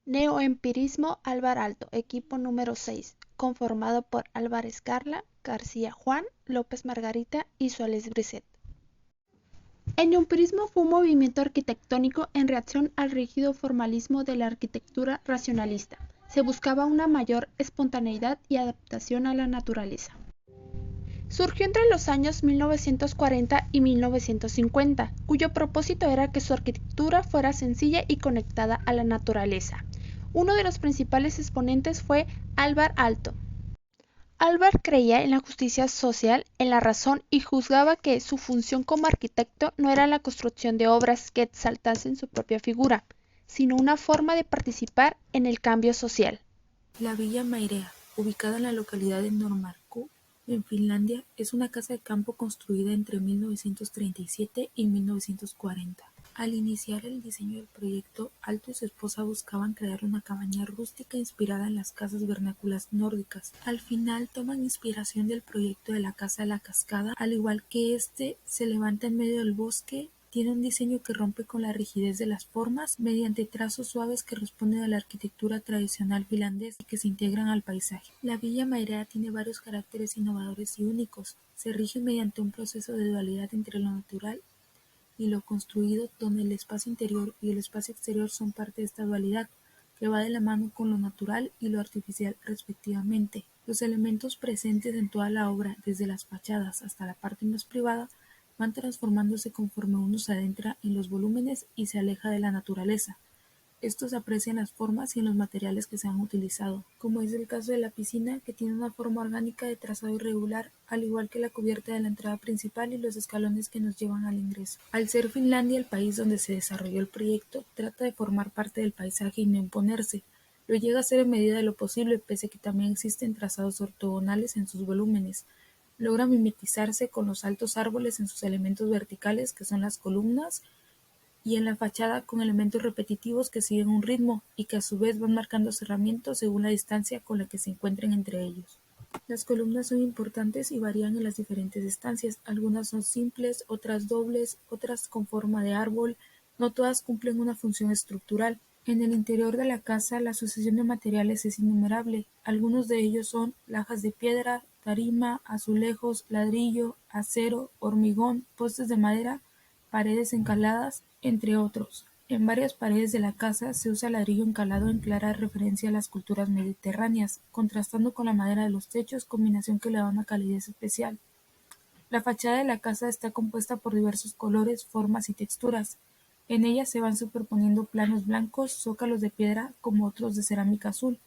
Neoempirismo Álvar Alto, equipo número 6, conformado por Álvarez Carla, García Juan, López Margarita y Suárez Brisset. El neoempirismo fue un movimiento arquitectónico en reacción al rígido formalismo de la arquitectura racionalista. Se buscaba una mayor espontaneidad y adaptación a la naturaleza. Surgió entre los años 1940 y 1950, cuyo propósito era que su arquitectura fuera sencilla y conectada a la naturaleza. Uno de los principales exponentes fue Álvar Alto. Álvar creía en la justicia social, en la razón y juzgaba que su función como arquitecto no era la construcción de obras que exaltasen su propia figura, sino una forma de participar en el cambio social. La Villa Mairea, ubicada en la localidad de Noormarkku, en Finlandia, es una casa de campo construida entre 1937 y 1940. Al iniciar el diseño del proyecto, Alto y su esposa buscaban crear una cabaña rústica inspirada en las casas vernáculas nórdicas. Al final toman inspiración del proyecto de la Casa de la Cascada, al igual que este se levanta en medio del bosque. Tiene un diseño que rompe con la rigidez de las formas mediante trazos suaves que responden a la arquitectura tradicional finlandesa y que se integran al paisaje. La Villa Mairea tiene varios caracteres innovadores y únicos. Se rige mediante un proceso de dualidad entre lo natural y lo construido, donde el espacio interior y el espacio exterior son parte de esta dualidad, que va de la mano con lo natural y lo artificial respectivamente. Los elementos presentes en toda la obra, desde las fachadas hasta la parte más privada, van transformándose conforme uno se adentra en los volúmenes y se aleja de la naturaleza. Esto se aprecia en las formas y en los materiales que se han utilizado, como es el caso de la piscina, que tiene una forma orgánica de trazado irregular, al igual que la cubierta de la entrada principal y los escalones que nos llevan al ingreso. Al ser Finlandia el país donde se desarrolló el proyecto, trata de formar parte del paisaje y no imponerse. Lo llega a ser en medida de lo posible, pese a que también existen trazados ortogonales en sus volúmenes. Logra mimetizarse con los altos árboles en sus elementos verticales, que son las columnas, y en la fachada con elementos repetitivos que siguen un ritmo y que a su vez van marcando cerramientos según la distancia con la que se encuentren entre ellos. Las columnas son importantes y varían en las diferentes estancias. Algunas son simples, otras dobles, otras con forma de árbol. No todas cumplen una función estructural. En el interior de la casa la sucesión de materiales es innumerable. Algunos de ellos son lajas de piedra, tarima, azulejos, ladrillo, acero, hormigón, postes de madera, paredes encaladas, entre otros. En varias paredes de la casa se usa ladrillo encalado en clara referencia a las culturas mediterráneas, contrastando con la madera de los techos, combinación que le da una calidez especial. La fachada de la casa está compuesta por diversos colores, formas y texturas. En ella se van superponiendo planos blancos, zócalos de piedra como otros de cerámica azul,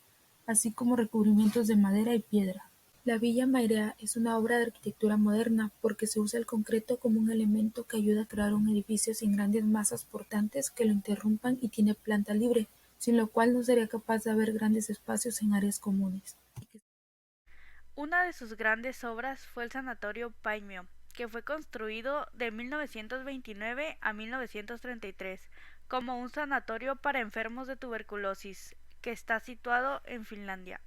así como recubrimientos de madera y piedra. La Villa Mairea es una obra de arquitectura moderna porque se usa el concreto como un elemento que ayuda a crear un edificio sin grandes masas portantes que lo interrumpan y tiene planta libre, sin lo cual no sería capaz de haber grandes espacios en áreas comunes. Una de sus grandes obras fue el Sanatorio Paimio, que fue construido de 1929 a 1933 como un sanatorio para enfermos de tuberculosis, que está situado en Finlandia.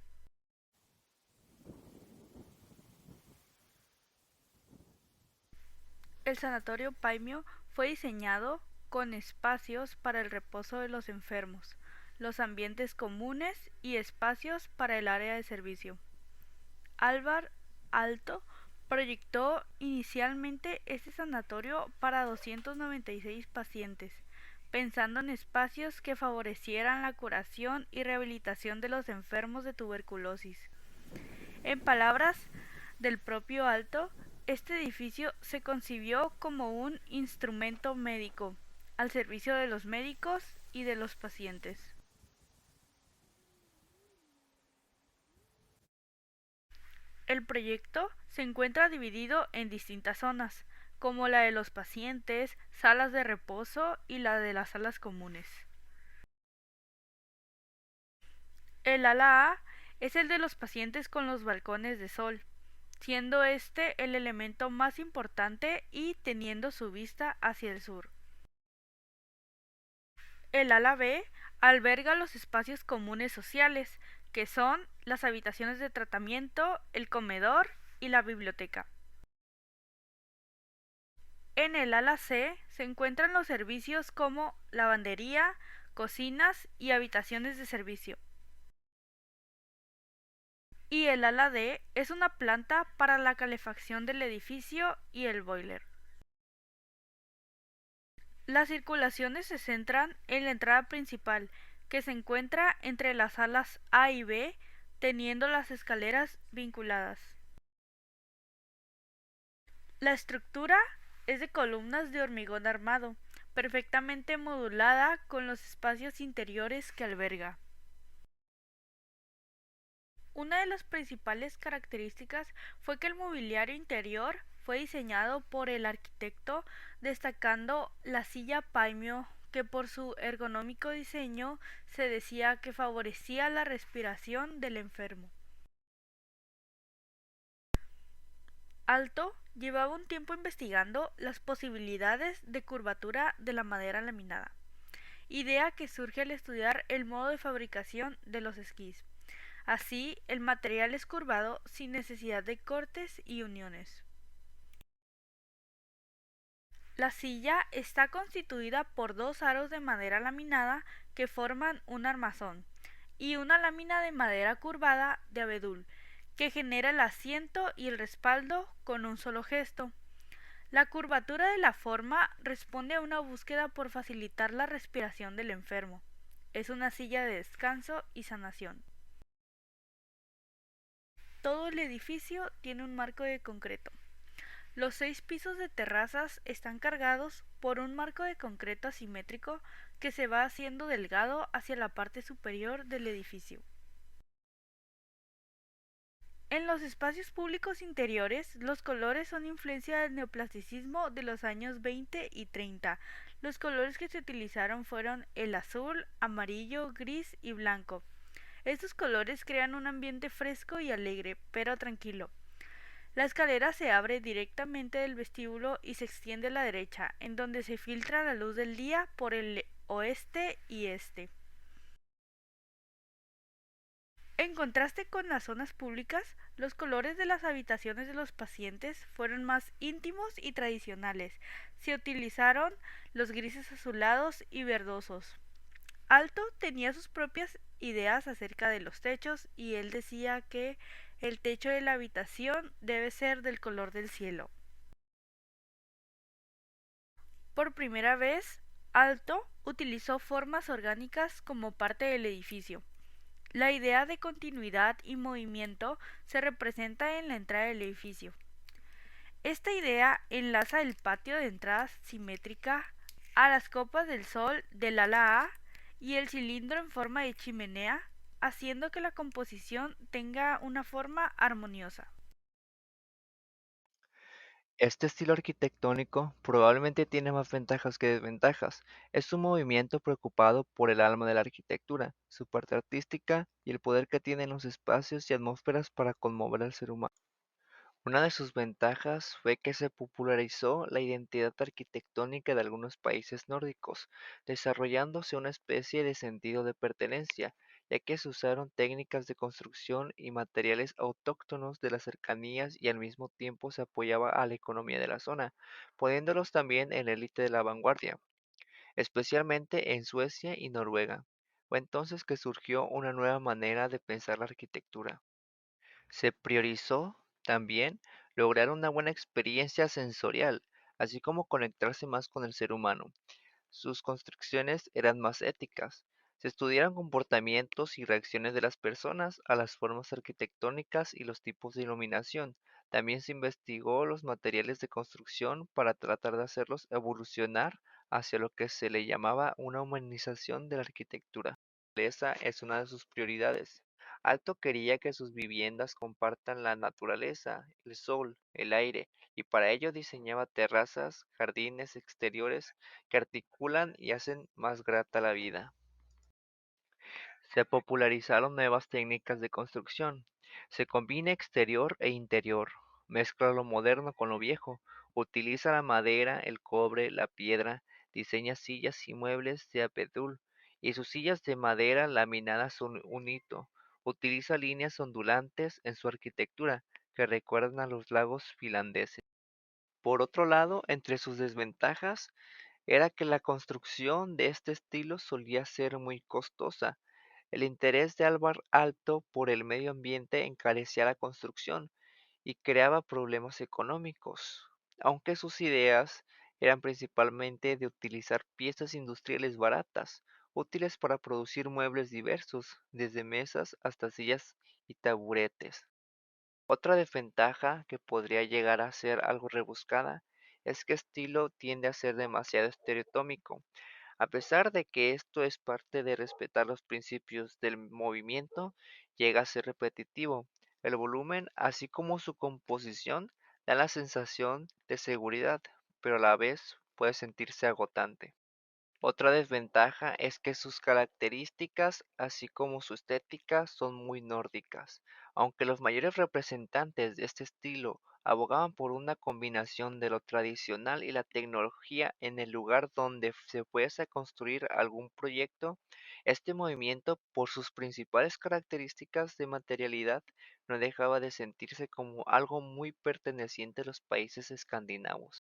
El Sanatorio Paimio fue diseñado con espacios para el reposo de los enfermos, los ambientes comunes y espacios para el área de servicio. Álvar Alto proyectó inicialmente este sanatorio para 296 pacientes, pensando en espacios que favorecieran la curación y rehabilitación de los enfermos de tuberculosis. En palabras del propio Alto, este edificio se concibió como un instrumento médico, al servicio de los médicos y de los pacientes. El proyecto se encuentra dividido en distintas zonas, como la de los pacientes, salas de reposo y la de las salas comunes. El ala A es el de los pacientes con los balcones de sol, siendo este el elemento más importante y teniendo su vista hacia el sur. El ala B alberga los espacios comunes sociales, que son las habitaciones de tratamiento, el comedor y la biblioteca. En el ala C se encuentran los servicios como lavandería, cocinas y habitaciones de servicio. Y el ala D es una planta para la calefacción del edificio y el boiler. Las circulaciones se centran en la entrada principal, que se encuentra entre las alas A y B, teniendo las escaleras vinculadas. La estructura es de columnas de hormigón armado, perfectamente modulada con los espacios interiores que alberga. Una de las principales características fue que el mobiliario interior fue diseñado por el arquitecto, destacando la silla paimio, que por su ergonómico diseño se decía que favorecía la respiración del enfermo. Alto llevaba un tiempo investigando las posibilidades de curvatura de la madera laminada, idea que surge al estudiar el modo de fabricación de los esquís. Así, el material es curvado sin necesidad de cortes y uniones. La silla está constituida por dos aros de madera laminada que forman un armazón y una lámina de madera curvada de abedul que genera el asiento y el respaldo con un solo gesto. La curvatura de la forma responde a una búsqueda por facilitar la respiración del enfermo. Es una silla de descanso y sanación. Todo el edificio tiene un marco de concreto. Los 6 pisos de terrazas están cargados por un marco de concreto asimétrico que se va haciendo delgado hacia la parte superior del edificio. En los espacios públicos interiores, los colores son influencia del neoclasicismo de los años 20 y 30. Los colores que se utilizaron fueron el azul, amarillo, gris y blanco. Estos colores crean un ambiente fresco y alegre, pero tranquilo. La escalera se abre directamente del vestíbulo y se extiende a la derecha, en donde se filtra la luz del día por el oeste y este. En contraste con las zonas públicas, los colores de las habitaciones de los pacientes fueron más íntimos y tradicionales. Se utilizaron los grises azulados y verdosos. Alto tenía sus propias ideas acerca de los techos y él decía que el techo de la habitación debe ser del color del cielo. Por primera vez, Alto utilizó formas orgánicas como parte del edificio. La idea de continuidad y movimiento se representa en la entrada del edificio. Esta idea enlaza el patio de entrada simétrica a las copas del sol del ala A y el cilindro en forma de chimenea, haciendo que la composición tenga una forma armoniosa. Este estilo arquitectónico probablemente tiene más ventajas que desventajas. Es un movimiento preocupado por el alma de la arquitectura, su parte artística y el poder que tienen los espacios y atmósferas para conmover al ser humano. Una de sus ventajas fue que se popularizó la identidad arquitectónica de algunos países nórdicos, desarrollándose una especie de sentido de pertenencia, ya que se usaron técnicas de construcción y materiales autóctonos de las cercanías y al mismo tiempo se apoyaba a la economía de la zona, poniéndolos también en la élite de la vanguardia, especialmente en Suecia y Noruega. Fue entonces que surgió una nueva manera de pensar la arquitectura. Se priorizó también lograr una buena experiencia sensorial, así como conectarse más con el ser humano. Sus construcciones eran más éticas. Se estudiaron comportamientos y reacciones de las personas a las formas arquitectónicas y los tipos de iluminación. También se investigó los materiales de construcción para tratar de hacerlos evolucionar hacia lo que se le llamaba una humanización de la arquitectura. Esa es una de sus prioridades. Alto quería que sus viviendas compartan la naturaleza, el sol, el aire, y para ello diseñaba terrazas, jardines exteriores que articulan y hacen más grata la vida. Se popularizaron nuevas técnicas de construcción. Se combina exterior e interior, mezcla lo moderno con lo viejo, utiliza la madera, el cobre, la piedra, diseña sillas y muebles de abedul, y sus sillas de madera laminadas son un hito. Utiliza líneas ondulantes en su arquitectura que recuerdan a los lagos finlandeses. Por otro lado, entre sus desventajas era que la construcción de este estilo solía ser muy costosa. El interés de Alvar Aalto por el medio ambiente encarecía la construcción y creaba problemas económicos, aunque sus ideas eran principalmente de utilizar piezas industriales baratas, útiles para producir muebles diversos, desde mesas hasta sillas y taburetes. Otra desventaja, que podría llegar a ser algo rebuscada, es que estilo tiende a ser demasiado estereotómico. A pesar de que esto es parte de respetar los principios del movimiento, llega a ser repetitivo. El volumen, así como su composición, da la sensación de seguridad, pero a la vez puede sentirse agotante. Otra desventaja es que sus características, así como su estética, son muy nórdicas. Aunque los mayores representantes de este estilo abogaban por una combinación de lo tradicional y la tecnología en el lugar donde se fuese a construir algún proyecto, este movimiento, por sus principales características de materialidad, no dejaba de sentirse como algo muy perteneciente a los países escandinavos.